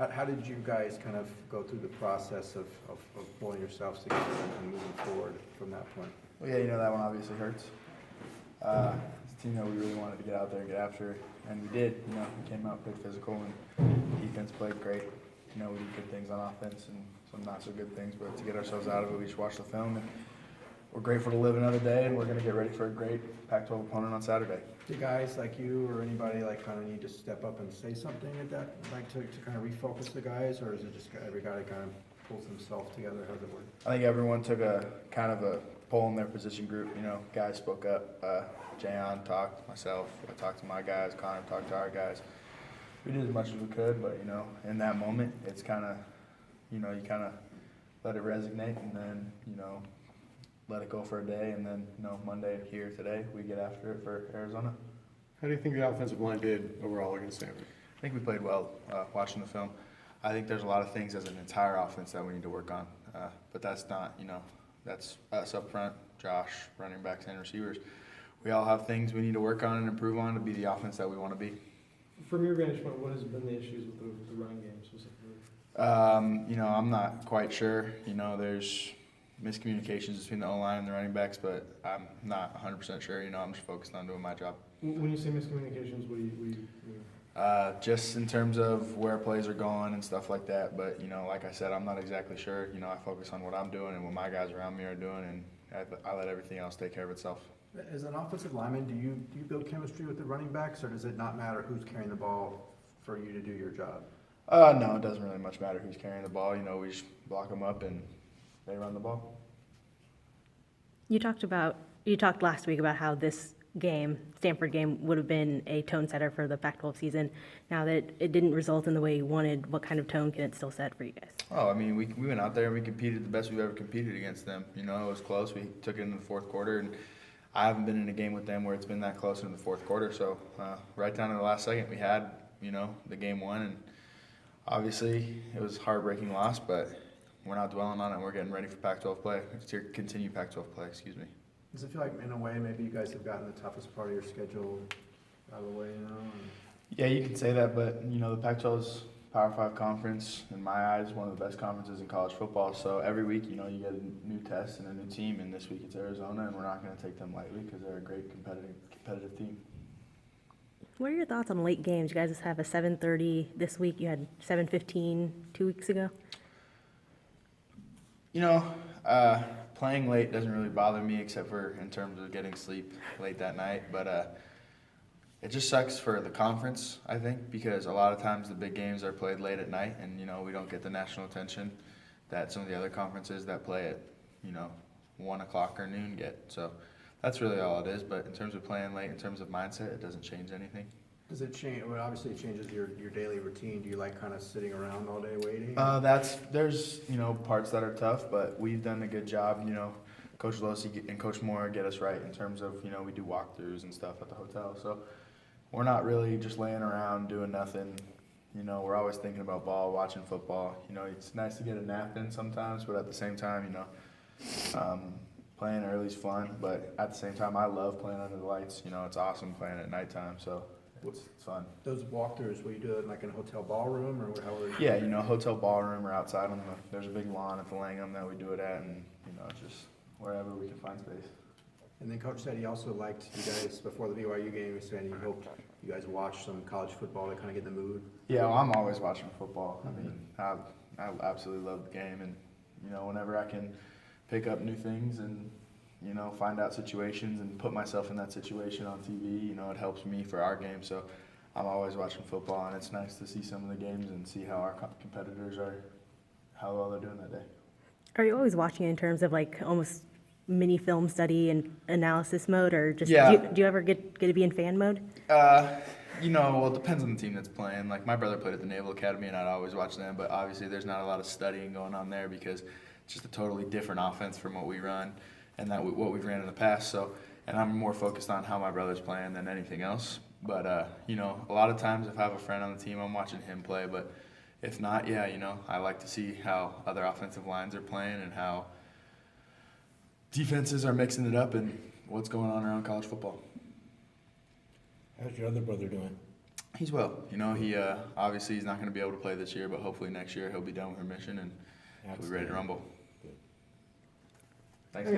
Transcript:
How did you guys kind of go through the process of pulling yourselves together and moving forward from that point? Well, yeah, that one obviously hurts. It's a team that we really wanted to get out there and get after, and we did. We came out, played physical, and defense played great. We did good things on offense and some not so good things, but to get ourselves out of it, we just watched the film, and we're grateful to live another day, and we're going to get ready for a great Pac-12 opponent on Saturday. Do guys like you or anybody kind of need to step up and say something at that, to kind of refocus the guys, or is it just every guy kind of pulls himself together? How does it work? I think everyone took a kind of a poll in their position group. Guys spoke up. Jayon talked, myself, I talked to my guys, Connor talked to our guys. We did as much as we could, but in that moment, it's kind of, you kind of let it resonate, and then let it go for a day, and then Monday here today we get after it for Arizona. How do you think the offensive line did overall against Stanford? I think we played well. Watching the film, I think there's a lot of things as an entire offense that we need to work on, but that's not that's us up front, Josh, running backs and receivers. We all have things we need to work on and improve on to be the offense that we want to be. From your vantage point, what has been the issues with the running game specifically? I'm not quite sure. There's miscommunications between the O-line and the running backs, but I'm not 100% sure. I'm just focused on doing my job. When you say miscommunications, what do you mean? Just in terms of where plays are going and stuff like that. But, like I said, I'm not exactly sure. I focus on what I'm doing and what my guys around me are doing, and I let everything else take care of itself. As an offensive lineman, do you build chemistry with the running backs, or does it not matter who's carrying the ball for you to do your job? No, it doesn't really much matter who's carrying the ball. We just block them up and they run the ball. You talked last week about how this game, Stanford game, would have been a tone setter for the Pac-12 season. Now that it didn't result in the way you wanted, what kind of tone can it still set for you guys? Oh, we went out there and we competed the best we've ever competed against them. It was close. We took it in the fourth quarter, and I haven't been in a game with them where it's been that close in the fourth quarter. So right down to the last second, we had, the game won, and obviously it was a heartbreaking loss, but we're not dwelling on it. We're getting ready for Pac-12 play, to continue Pac-12 play, excuse me. Does it feel like, in a way, maybe you guys have gotten the toughest part of your schedule out of the way now? Yeah, you can say that, but, the Pac-12's Power 5 conference, in my eyes, one of the best conferences in college football. So every week, you get a new test and a new team, and this week it's Arizona, and we're not going to take them lightly because they're a great competitive team. What are your thoughts on late games? You guys have a 7:30 this week. You had 7:15 2 weeks ago. Playing late doesn't really bother me except for in terms of getting sleep late that night. But it just sucks for the conference, I think, because a lot of times the big games are played late at night, and, we don't get the national attention that some of the other conferences that play at, 1 o'clock or noon get. So that's really all it is. But in terms of playing late, in terms of mindset, it doesn't change anything. Does it change? Well, obviously it changes your daily routine. Do you like kind of sitting around all day waiting? There's parts that are tough, but we've done a good job. Coach Losi and Coach Moore get us right in terms of we do walkthroughs and stuff at the hotel. So we're not really just laying around doing nothing. We're always thinking about ball, watching football. It's nice to get a nap in sometimes, but at the same time, playing early is fun. But at the same time, I love playing under the lights. It's awesome playing at nighttime. So. It's fun. Those walkthroughs, will you do it like in a hotel ballroom, or how are you? Yeah, hotel ballroom or outside there's a big lawn at the Langham that we do it at, and just wherever we can find space. And then Coach said he also liked you guys before the BYU game. He said he hoped you guys watched some college football to kind of get in the mood. Yeah, well, I'm always watching football. I absolutely love the game, and whenever I can pick up new things and find out situations and put myself in that situation on TV, it helps me for our game. So I'm always watching football, and it's nice to see some of the games and see how our competitors how well they're doing that day. Are you always watching in terms of almost mini film study and analysis mode, or just Yeah. do you ever get to be in fan mode? Well, it depends on the team that's playing. Like, my brother played at the Naval Academy, and I'd always watch them, but obviously there's not a lot of studying going on there because it's just a totally different offense from what we run and what we've ran in the past. So, and I'm more focused on how my brother's playing than anything else. But, a lot of times if I have a friend on the team, I'm watching him play. But if not, yeah, I like to see how other offensive lines are playing and how defenses are mixing it up and what's going on around college football. How's your other brother doing? He's well. You know, he obviously he's not going to be able to play this year, but hopefully next year he'll be done with remission and he'll be ready to rumble.